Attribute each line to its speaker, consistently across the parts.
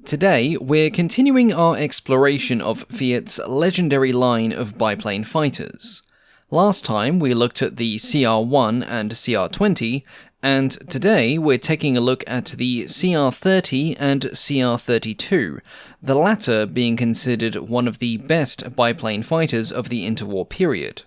Speaker 1: Today, we're continuing our exploration of Fiat's legendary line of biplane fighters. Last time, we looked at the Cr.1 and Cr.20, and today we're taking a look at the Cr.30 and Cr.32, the latter being considered one of the best biplane fighters of the interwar period.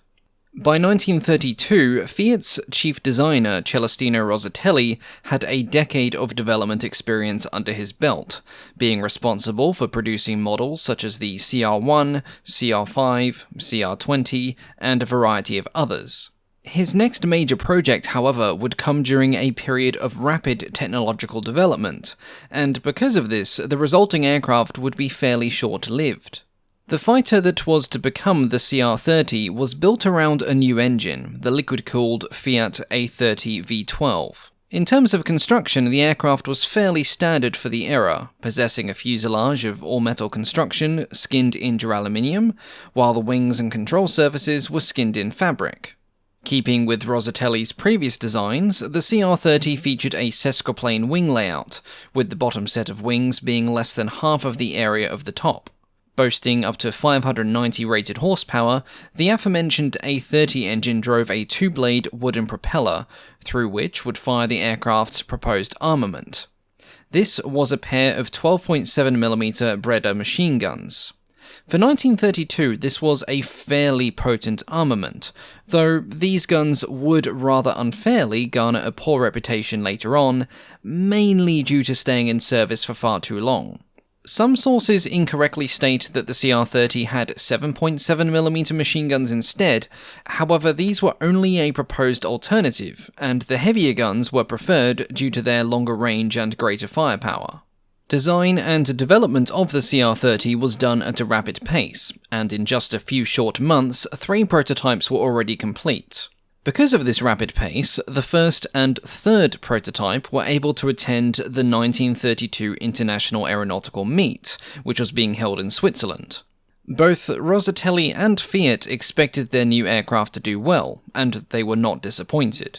Speaker 1: By 1932, Fiat's chief designer, Celestino Rosatelli, had a decade of development experience under his belt, being responsible for producing models such as the Cr.1, Cr.5, Cr.20, and a variety of others. His next major project, however, would come during a period of rapid technological development, and because of this, the resulting aircraft would be fairly short-lived. The fighter that was to become the Cr.30 was built around a new engine, the liquid-cooled Fiat A30 V12. In terms of construction, the aircraft was fairly standard for the era, possessing a fuselage of all-metal construction skinned in duraluminium, while the wings and control surfaces were skinned in fabric. Keeping with Rosatelli's previous designs, the Cr.30 featured a sesquiplane wing layout, with the bottom set of wings being less than half of the area of the top. Boasting up to 590 rated horsepower, the aforementioned A30 engine drove a two-blade wooden propeller, through which would fire the aircraft's proposed armament. This was a pair of 12.7mm Breda machine guns. For 1932, this was a fairly potent armament, though these guns would rather unfairly garner a poor reputation later on, mainly due to staying in service for far too long. Some sources incorrectly state that the Cr.30 had 7.7mm machine guns instead, however these were only a proposed alternative, and the heavier guns were preferred due to their longer range and greater firepower. Design and development of the Cr.30 was done at a rapid pace, and in just a few short months, 3 prototypes were already complete. Because of this rapid pace, the first and third prototype were able to attend the 1932 International Aeronautical Meet, which was being held in Switzerland. Both Rosatelli and Fiat expected their new aircraft to do well, and they were not disappointed.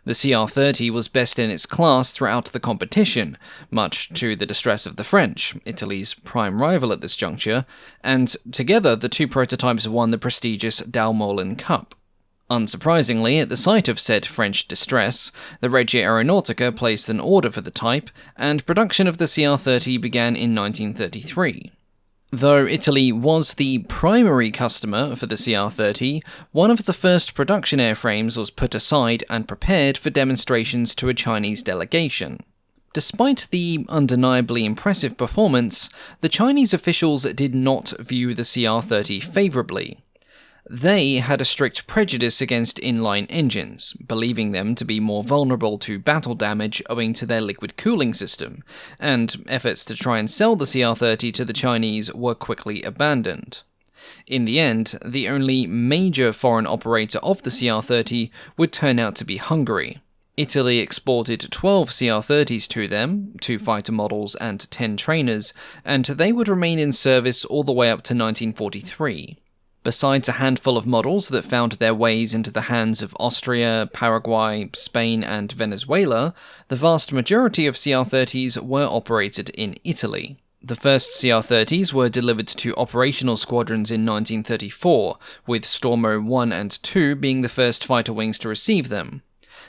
Speaker 1: The Cr.30 was best in its class throughout the competition, much to the distress of the French, Italy's prime rival at this juncture, and together the two prototypes won the prestigious Dalmolin Cup. Unsurprisingly, at the sight of said French distress, the Regia Aeronautica placed an order for the type, and production of the Cr.30 began in 1933. Though Italy was the primary customer for the Cr.30, one of the first production airframes was put aside and prepared for demonstrations to a Chinese delegation. Despite the undeniably impressive performance, the Chinese officials did not view the Cr.30 favourably. They had a strict prejudice against inline engines, believing them to be more vulnerable to battle damage owing to their liquid cooling system, and efforts to try and sell the Cr.30 to the Chinese were quickly abandoned. In the end, the only major foreign operator of the Cr.30 would turn out to be Hungary. Italy exported 12 Cr.30s to them, 2 fighter models and 10 trainers, and they would remain in service all the way up to 1943. Besides a handful of models that found their ways into the hands of Austria, Paraguay, Spain, and Venezuela, the vast majority of Cr.30s were operated in Italy. The first Cr.30s were delivered to operational squadrons in 1934, with Stormo 1 and 2 being the first fighter wings to receive them.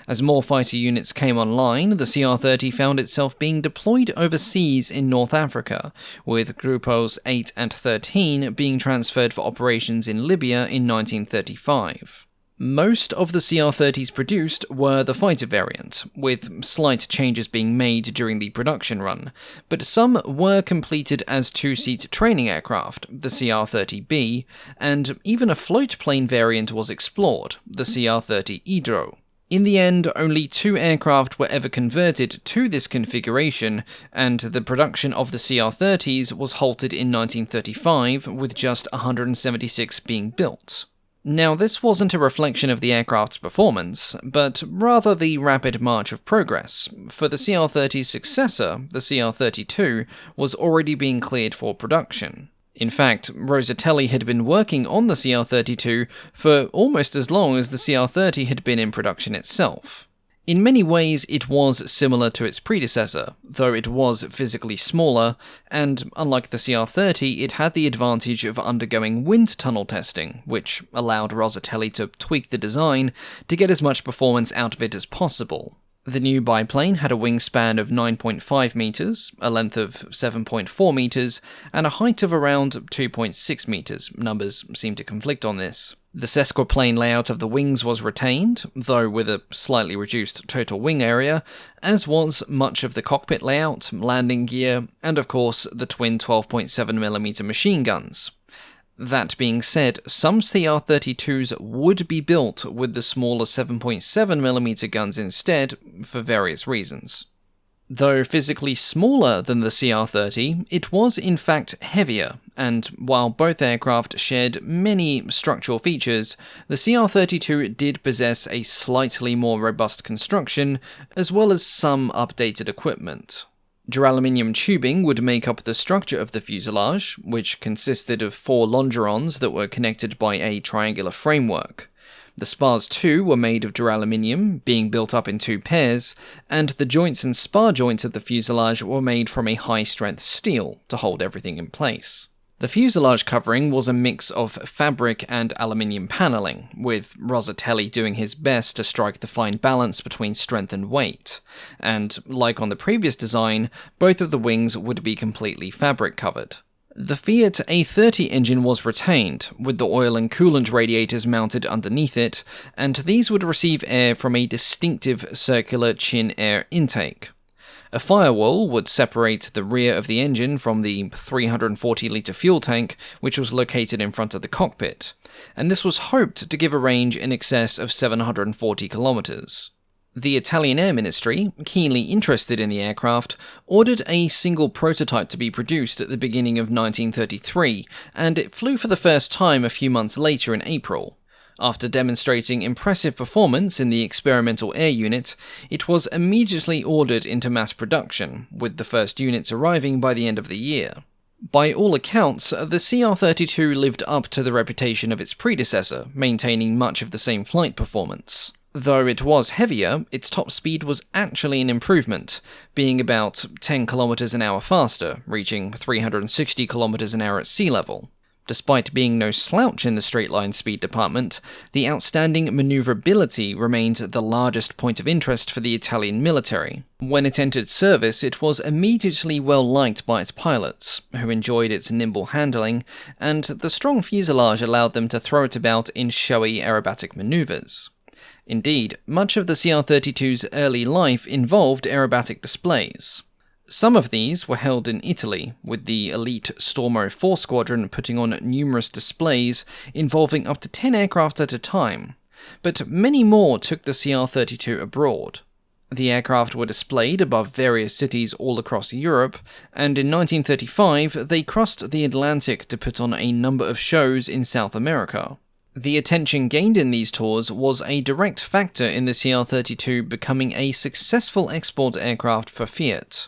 Speaker 1: As more fighter units came online, the Cr.30 found itself being deployed overseas in North Africa, with Grupos 8 and 13 being transferred for operations in Libya in 1935. Most of the Cr.30s produced were the fighter variant, with slight changes being made during the production run, but some were completed as two-seat training aircraft, the Cr.30B, and even a floatplane variant was explored, the Cr.30 Hydro. In the end, only 2 aircraft were ever converted to this configuration, and the production of the Cr.30s was halted in 1935, with just 176 being built. Now, this wasn't a reflection of the aircraft's performance, but rather the rapid march of progress, for the Cr.30's successor, the Cr.32, was already being cleared for production. In fact, Rosatelli had been working on the Cr.32 for almost as long as the Cr.30 had been in production itself. In many ways, it was similar to its predecessor, though it was physically smaller, and unlike the Cr.30, it had the advantage of undergoing wind tunnel testing, which allowed Rosatelli to tweak the design to get as much performance out of it as possible. The new biplane had a wingspan of 9.5 meters, a length of 7.4 meters, and a height of around 2.6 meters. Numbers seem to conflict on this. The sesquiplane layout of the wings was retained, though with a slightly reduced total wing area, as was much of the cockpit layout, landing gear, and of course the twin 12.7mm machine guns. That being said, some Cr.32s would be built with the smaller 7.7mm guns instead, for various reasons. Though physically smaller than the Cr.30, it was in fact heavier, and while both aircraft shared many structural features, the Cr.32 did possess a slightly more robust construction, as well as some updated equipment. Duraluminium tubing would make up the structure of the fuselage, which consisted of 4 longerons that were connected by a triangular framework. The spars too were made of duraluminium, being built up in 2 pairs, and the joints and spar joints of the fuselage were made from a high-strength steel to hold everything in place. The fuselage covering was a mix of fabric and aluminium paneling, with Rosatelli doing his best to strike the fine balance between strength and weight, and, like on the previous design, both of the wings would be completely fabric covered. The Fiat A30 engine was retained, with the oil and coolant radiators mounted underneath it, and these would receive air from a distinctive circular chin air intake. A firewall would separate the rear of the engine from the 340-litre fuel tank, which was located in front of the cockpit, and this was hoped to give a range in excess of 740 kilometres. The Italian Air Ministry, keenly interested in the aircraft, ordered a single prototype to be produced at the beginning of 1933, and it flew for the first time a few months later in April. After demonstrating impressive performance in the experimental air unit, it was immediately ordered into mass production, with the first units arriving by the end of the year. By all accounts, the Cr.32 lived up to the reputation of its predecessor, maintaining much of the same flight performance. Though it was heavier, its top speed was actually an improvement, being about 10 km an hour faster, reaching 360 km an hour at sea level. Despite being no slouch in the straight-line speed department, the outstanding maneuverability remained the largest point of interest for the Italian military. When it entered service, it was immediately well liked by its pilots, who enjoyed its nimble handling, and the strong fuselage allowed them to throw it about in showy aerobatic maneuvers. Indeed, much of the Cr.32's early life involved aerobatic displays. Some of these were held in Italy, with the elite Stormo 4 Squadron putting on numerous displays involving up to 10 aircraft at a time, but many more took the Cr.32 abroad. The aircraft were displayed above various cities all across Europe, and in 1935 they crossed the Atlantic to put on a number of shows in South America. The attention gained in these tours was a direct factor in the Cr.32 becoming a successful export aircraft for Fiat.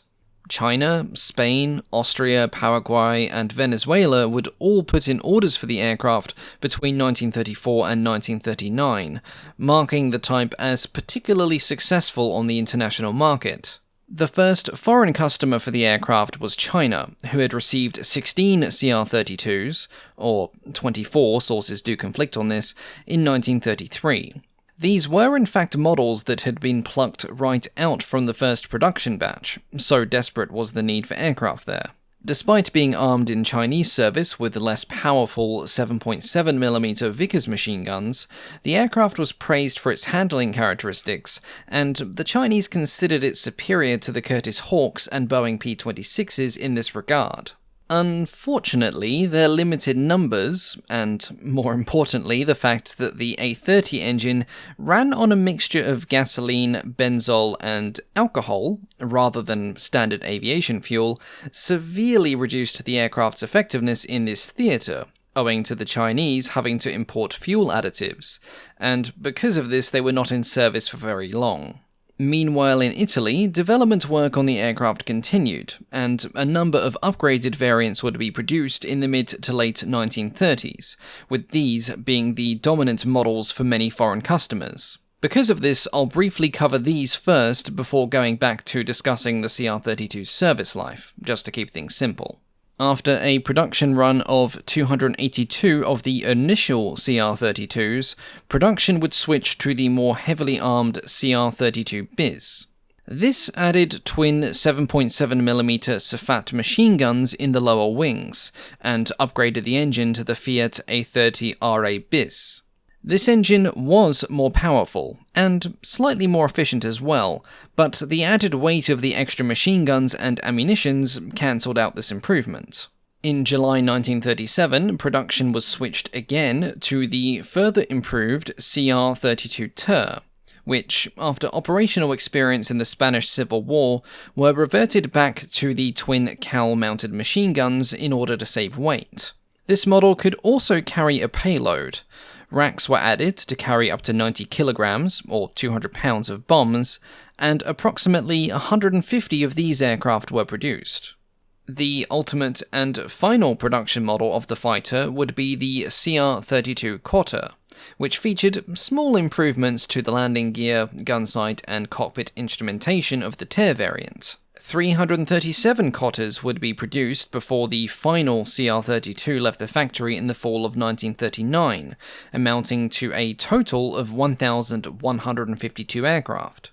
Speaker 1: China, Spain, Austria, Paraguay, and Venezuela would all put in orders for the aircraft between 1934 and 1939, marking the type as particularly successful on the international market. The first foreign customer for the aircraft was China, who had received 16 Cr.32s, or 24, sources do conflict on this, in 1933. These were in fact models that had been plucked right out from the first production batch, so desperate was the need for aircraft there. Despite being armed in Chinese service with less powerful 7.7mm Vickers machine guns, the aircraft was praised for its handling characteristics, and the Chinese considered it superior to the Curtiss Hawks and Boeing P-26s in this regard. Unfortunately, their limited numbers, and more importantly the fact that the A30 engine ran on a mixture of gasoline, benzol, and alcohol, rather than standard aviation fuel, severely reduced the aircraft's effectiveness in this theatre, owing to the Chinese having to import fuel additives, and because of this they were not in service for very long. Meanwhile, in Italy, development work on the aircraft continued, and a number of upgraded variants would be produced in the mid to late 1930s, with these being the dominant models for many foreign customers. Because of this, I'll briefly cover these first before going back to discussing the Cr.32's service life, just to keep things simple. After a production run of 282 of the initial Cr.32s, production would switch to the more heavily armed Cr.32 bis. This added twin 7.7mm Safat machine guns in the lower wings, and upgraded the engine to the Fiat A30 RA bis. This engine was more powerful, and slightly more efficient as well, but the added weight of the extra machine guns and ammunitions cancelled out this improvement. In July 1937, production was switched again to the further improved Cr.32 Ter, which, after operational experience in the Spanish Civil War, were reverted back to the twin cowl-mounted machine guns in order to save weight. This model could also carry a payload. Racks were added to carry up to 90 kilograms, or 200 pounds of bombs, and approximately 150 of these aircraft were produced. The ultimate and final production model of the fighter would be the Cr.32 Quarter, which featured small improvements to the landing gear, gun sight, and cockpit instrumentation of the Ter variant. 337 Quarters would be produced before the final Cr.32 left the factory in the fall of 1939, amounting to a total of 1,152 aircraft.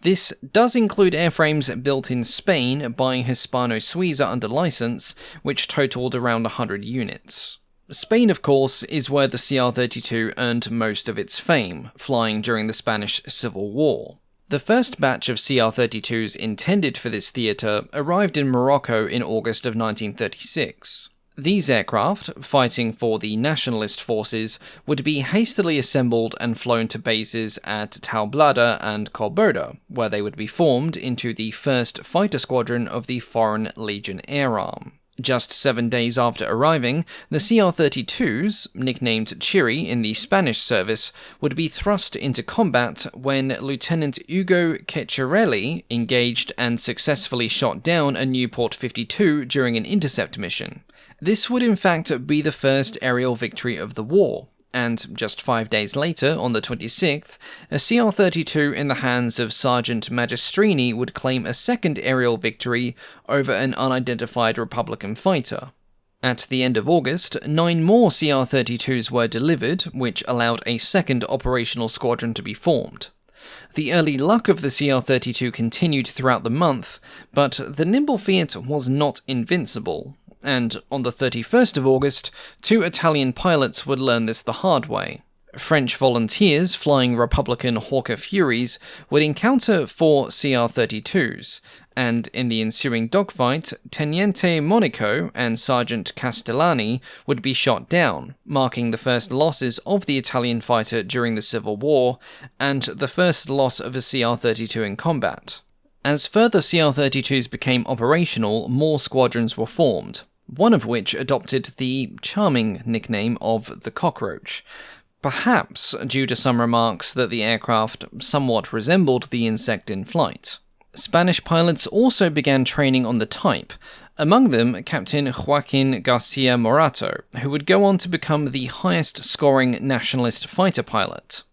Speaker 1: This does include airframes built in Spain by Hispano-Suiza under license, which totaled around 100 units. Spain, of course, is where the Cr.32 earned most of its fame, flying during the Spanish Civil War. The first batch of Cr.32s intended for this theatre arrived in Morocco in August of 1936. These aircraft, fighting for the nationalist forces, would be hastily assembled and flown to bases at Tablada and Colberda, where they would be formed into the 1st Fighter Squadron of the Foreign Legion Air Arm. Just 7 days after arriving, the Cr.32s, nicknamed Chiri in the Spanish service, would be thrust into combat when Lieutenant Ugo Ceccarelli engaged and successfully shot down a Nieuport 52 during an intercept mission. This would in fact be the first aerial victory of the war, and just 5 days later, on the 26th, a Cr.32 in the hands of Sergeant Magistrini would claim a second aerial victory over an unidentified Republican fighter. At the end of August, 9 more Cr.32s were delivered, which allowed a second operational squadron to be formed. The early luck of the Cr.32 continued throughout the month, but the nimble Fiat was not invincible. And on the 31st of August, 2 Italian pilots would learn this the hard way. French volunteers flying Republican Hawker Furies would encounter 4 Cr.32s, and in the ensuing dogfight, Teniente Monico and Sergeant Castellani would be shot down, marking the first losses of the Italian fighter during the Civil War, and the first loss of a Cr.32 in combat. As further Cr.32s became operational, more squadrons were formed, one of which adopted the charming nickname of the Cockroach, perhaps due to some remarks that the aircraft somewhat resembled the insect in flight. Spanish pilots also began training on the type, among them Captain Joaquin Garcia Morato, who would go on to become the highest-scoring nationalist fighter pilot.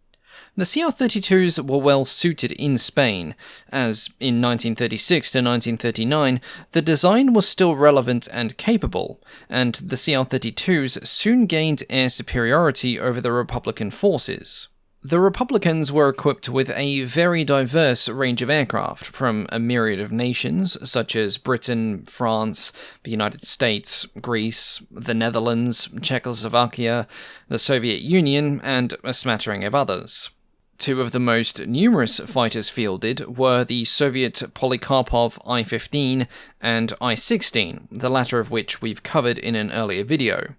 Speaker 1: The Cr.32s were well suited in Spain, as in 1936 to 1939, the design was still relevant and capable, and the Cr.32s soon gained air superiority over the Republican forces. The Republicans were equipped with a very diverse range of aircraft from a myriad of nations, such as Britain, France, the United States, Greece, the Netherlands, Czechoslovakia, the Soviet Union, and a smattering of others. 2 of the most numerous fighters fielded were the Soviet Polikarpov I-15 and I-16, the latter of which we've covered in an earlier video.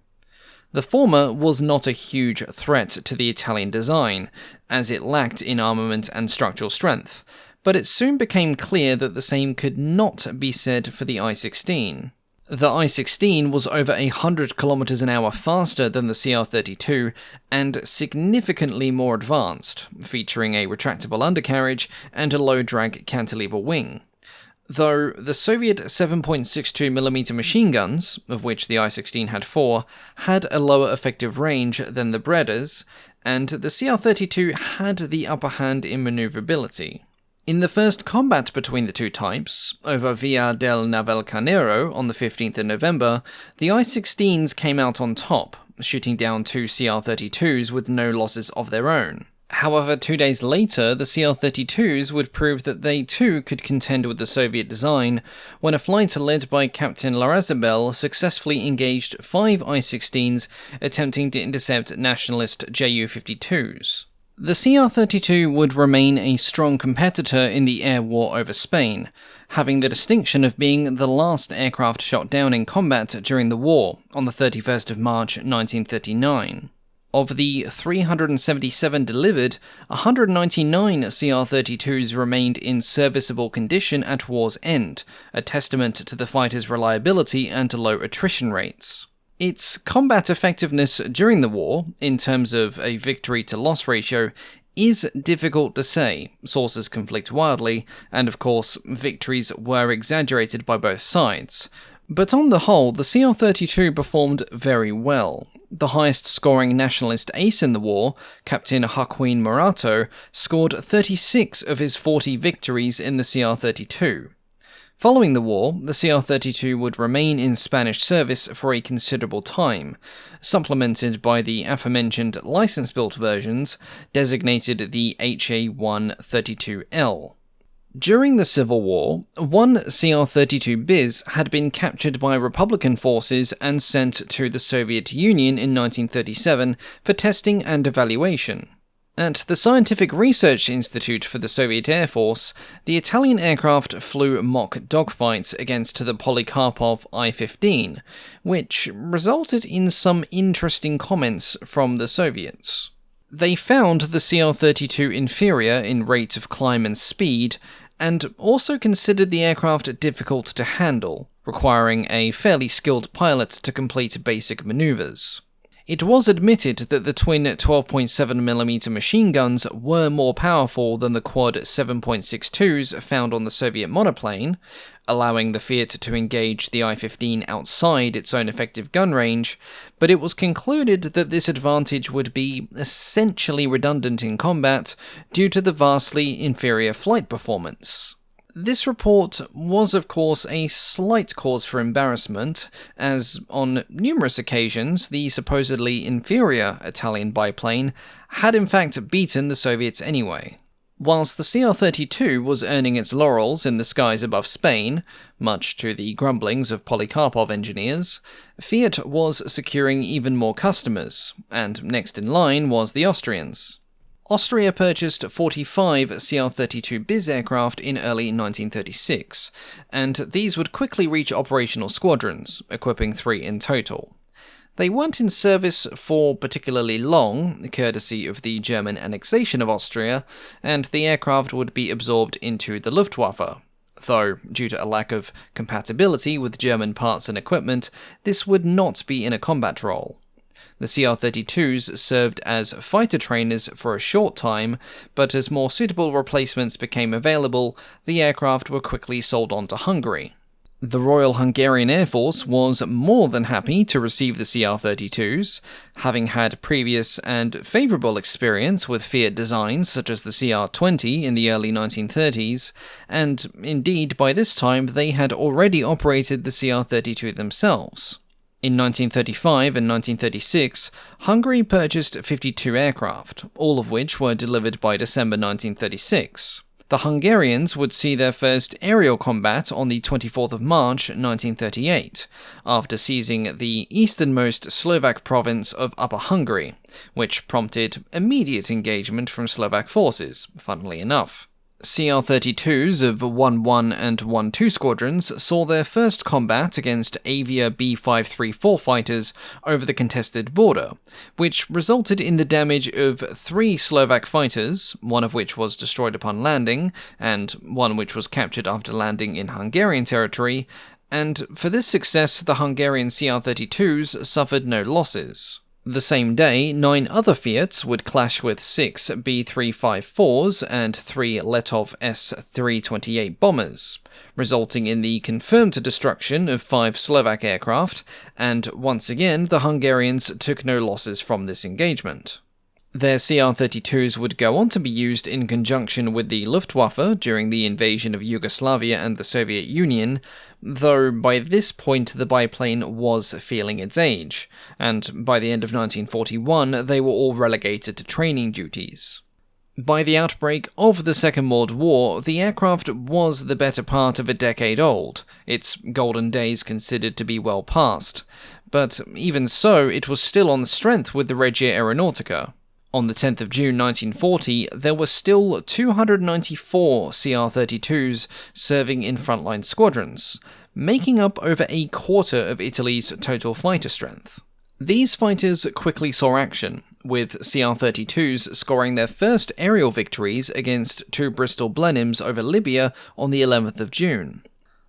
Speaker 1: The former was not a huge threat to the Italian design, as it lacked in armament and structural strength, but it soon became clear that the same could not be said for the I-16. The I-16 was over 100 km an hour faster than the Cr.32 and significantly more advanced, featuring a retractable undercarriage and a low-drag cantilever wing. though the Soviet 7.62mm machine guns, of which the I-16 had 4, had a lower effective range than the Bredas, and the Cr.32 had the upper hand in maneuverability. In the first combat between the two types, over Via del Navalcarnero on the 15th of November, the I-16s came out on top, shooting down 2 Cr.32s with no losses of their own. However, 2 days later, the Cr.32s would prove that they too could contend with the Soviet design, when a flight led by Captain Larazabel successfully engaged 5 I-16s attempting to intercept nationalist Ju-52s. The Cr.32 would remain a strong competitor in the air war over Spain, having the distinction of being the last aircraft shot down in combat during the war on the 31st of March 1939. Of the 377 delivered, 199 Cr.32s remained in serviceable condition at war's end, a testament to the fighter's reliability and low attrition rates. Its combat effectiveness during the war, in terms of a victory-to-loss ratio, is difficult to say. Sources conflict wildly, and of course, victories were exaggerated by both sides. But on the whole, the Cr.32 performed very well. The highest-scoring nationalist ace in the war, Captain Joaquin Morato, scored 36 of his 40 victories in the Cr.32. Following the war, the Cr.32 would remain in Spanish service for a considerable time, supplemented by the aforementioned license-built versions, designated the HA-132L. During the Civil War, one Cr.32 bis had been captured by Republican forces and sent to the Soviet Union in 1937 for testing and evaluation. At the Scientific Research Institute for the Soviet Air Force, the Italian aircraft flew mock dogfights against the Polikarpov I-15, which resulted in some interesting comments from the Soviets. They found the Cr.32 inferior in rate of climb and speed, and also considered the aircraft difficult to handle, requiring a fairly skilled pilot to complete basic maneuvers. It was admitted that the twin 12.7mm machine guns were more powerful than the quad 7.62s found on the Soviet monoplane, allowing the Fiat to engage the I-15 outside its own effective gun range, but it was concluded that this advantage would be essentially redundant in combat due to the vastly inferior flight performance. This report was, of course, a slight cause for embarrassment, as on numerous occasions the supposedly inferior Italian biplane had in fact beaten the Soviets anyway. Whilst the Cr.32 was earning its laurels in the skies above Spain, much to the grumblings of Polikarpov engineers, Fiat was securing even more customers, and next in line was the Austrians. Austria purchased 45 Cr.32 bis aircraft in early 1936, and these would quickly reach operational squadrons, equipping 3 in total. They weren't in service for particularly long, courtesy of the German annexation of Austria, and the aircraft would be absorbed into the Luftwaffe. Though, due to a lack of compatibility with German parts and equipment, this would not be in a combat role. The Cr.32s served as fighter trainers for a short time, but as more suitable replacements became available, the aircraft were quickly sold on to Hungary. The Royal Hungarian Air Force was more than happy to receive the Cr.32s, having had previous and favourable experience with Fiat designs such as the Cr.20 in the early 1930s, and indeed by this time they had already operated the Cr.32 themselves. In 1935 and 1936, Hungary purchased 52 aircraft, all of which were delivered by December 1936. The Hungarians would see their first aerial combat on the 24th of March 1938, after seizing the easternmost Slovak province of Upper Hungary, which prompted immediate engagement from Slovak forces, funnily enough. Cr.32s of 1-1 and 1-2 squadrons saw their first combat against Avia B-534 fighters over the contested border, which resulted in the damage of 3 Slovak fighters, one of which was destroyed upon landing, and one which was captured after landing in Hungarian territory, and for this success the Hungarian Cr.32s suffered no losses. The same day, 9 other Fiats would clash with 6 B354s and 3 Letov S328 bombers, resulting in the confirmed destruction of 5 Slovak aircraft, and once again the Hungarians took no losses from this engagement. Their Cr.32s would go on to be used in conjunction with the Luftwaffe during the invasion of Yugoslavia and the Soviet Union, though by this point the biplane was feeling its age, and by the end of 1941 they were all relegated to training duties. By the outbreak of the Second World War, the aircraft was the better part of a decade old, its golden days considered to be well past, but even so it was still on the strength with the Regia Aeronautica. On the 10th of June 1940, there were still 294 Cr.32s serving in frontline squadrons, making up over a quarter of Italy's total fighter strength. These fighters quickly saw action, with Cr.32s scoring their first aerial victories against 2 Bristol Blenheims over Libya on the 11th of June.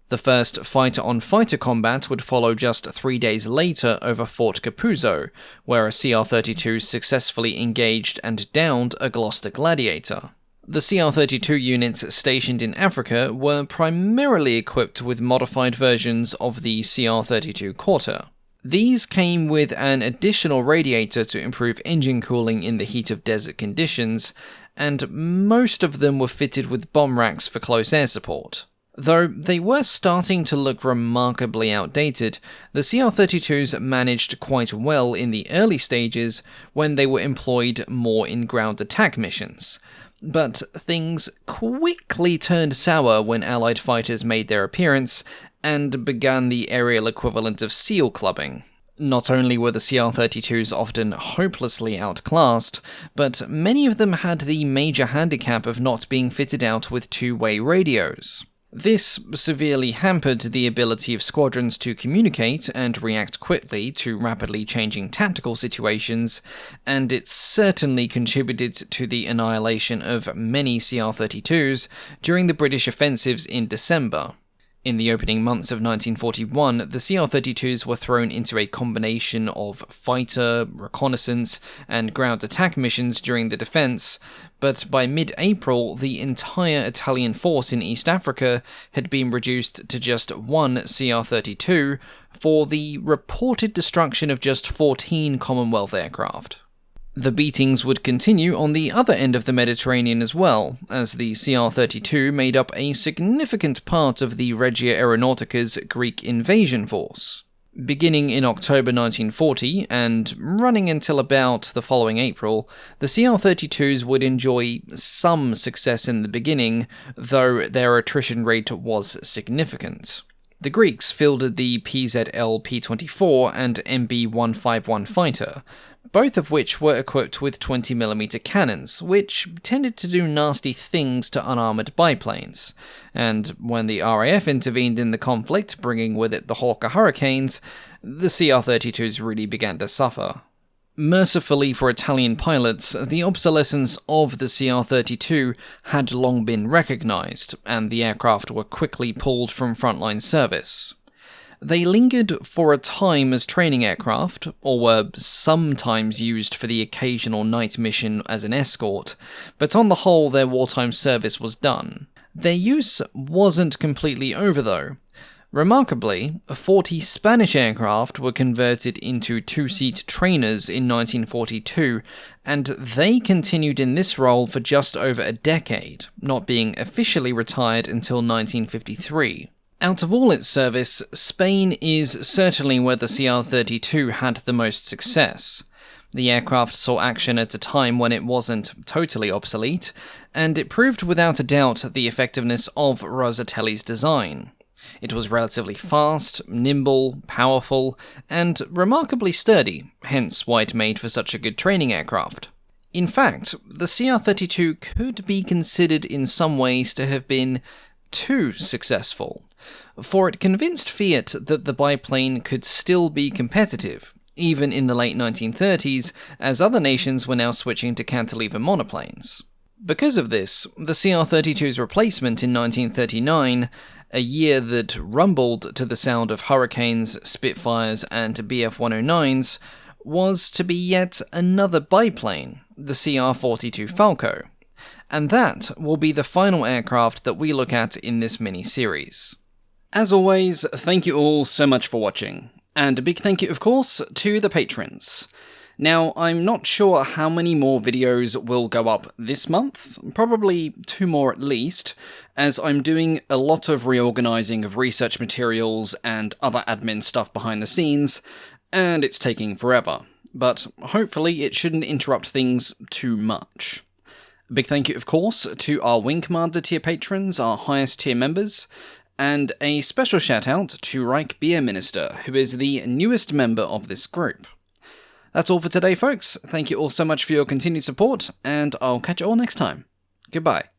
Speaker 1: The first fighter-on-fighter combat would follow just 3 days later over Fort Capuzzo, where a Cr.32 successfully engaged and downed a Gloucester Gladiator. The Cr.32 units stationed in Africa were primarily equipped with modified versions of the Cr.32 Quarter. These came with an additional radiator to improve engine cooling in the heat of desert conditions, and most of them were fitted with bomb racks for close air support. Though they were starting to look remarkably outdated, the Cr.32s managed quite well in the early stages when they were employed more in ground attack missions. But things quickly turned sour when Allied fighters made their appearance and began the aerial equivalent of SEAL clubbing. Not only were the Cr.32s often hopelessly outclassed, but many of them had the major handicap of not being fitted out with two-way radios. This severely hampered the ability of squadrons to communicate and react quickly to rapidly changing tactical situations, and it certainly contributed to the annihilation of many Cr.32s during the British offensives in December. In the opening months of 1941, the Cr.32s were thrown into a combination of fighter, reconnaissance, and ground attack missions during the defense, but by mid-April, the entire Italian force in East Africa had been reduced to just 1 Cr.32 for the reported destruction of just 14 Commonwealth aircraft. The beatings would continue on the other end of the Mediterranean as well, as the Cr.32 made up a significant part of the Regia Aeronautica's Greek invasion force. Beginning in October 1940 and running until about the following April, the Cr.32s would enjoy some success in the beginning, though their attrition rate was significant. The Greeks fielded the PZL P-24 and MB-151 fighter, both of which were equipped with 20mm cannons, which tended to do nasty things to unarmoured biplanes, and when the RAF intervened in the conflict, bringing with it the Hawker Hurricanes, the Cr.32s really began to suffer. Mercifully for Italian pilots, the obsolescence of the Cr.32 had long been recognised, and the aircraft were quickly pulled from frontline service. They lingered for a time as training aircraft, or were sometimes used for the occasional night mission as an escort, but on the whole their wartime service was done. Their use wasn't completely over though. Remarkably, 40 Spanish aircraft were converted into two-seat trainers in 1942, and they continued in this role for just over a decade, not being officially retired until 1953. Out of all its service, Spain is certainly where the Cr.32 had the most success. The aircraft saw action at a time when it wasn't totally obsolete, and it proved without a doubt the effectiveness of Rosatelli's design. It was relatively fast, nimble, powerful, and remarkably sturdy, hence why it made for such a good training aircraft. In fact, the Cr.32 could be considered in some ways to have been too successful, for it convinced Fiat that the biplane could still be competitive, even in the late 1930s, as other nations were now switching to cantilever monoplanes. Because of this, the Cr.32's replacement in 1939, a year that rumbled to the sound of Hurricanes, Spitfires, and Bf-109s, was to be yet another biplane, the Cr.32 Falco, and that will be the final aircraft that we look at in this mini-series. As always, thank you all so much for watching, and a big thank you, of course, to the patrons. Now, I'm not sure how many more videos will go up this month, probably 2 more at least, as I'm doing a lot of reorganising of research materials and other admin stuff behind the scenes, and it's taking forever. But hopefully it shouldn't interrupt things too much. A big thank you, of course, to our Wing Commander tier patrons, our highest tier members, and a special shout out to Reich Beer Minister, who is the newest member of this group. That's all for today, folks. Thank you all so much for your continued support, and I'll catch you all next time. Goodbye.